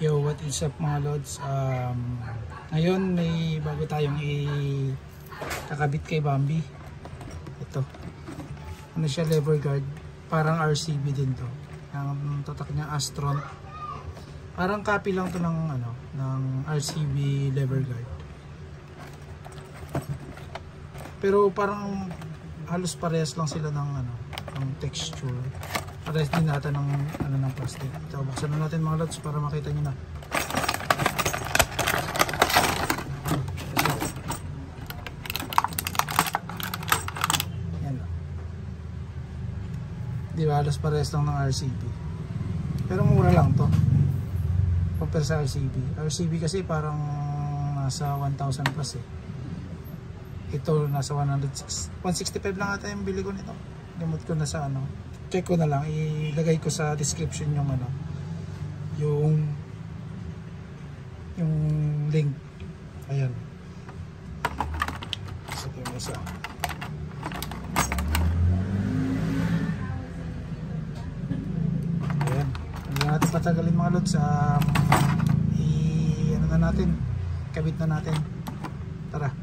Yo, what is up mga lods? Ngayon may bago tayong kakabit kay Bambi. Ito. Ano siya, lever guard. Parang RCB din to. Ang tatak niya Astron. Parang copy lang to ng ng RCB lever guard. Pero parang halos parehas lang sila ng ng texture. Parehas din natin ng ng plastic. Ito, buksan na natin mga lods para makita niyo na. Yan lang. Di ba, halos parehas lang ng RCB. Pero mura lang to compare sa RCB. RCB kasi parang nasa 1,000 plus eh. Ito nasa 165 lang ata yung bili ko nito. Gamot ko na sa check ko na lang, ilagay ko sa description yung yung link. Ayan. Isa po yung isa. Ayan. Hindi natin patagalin mga lods. Na natin. Kabit na natin. Tara.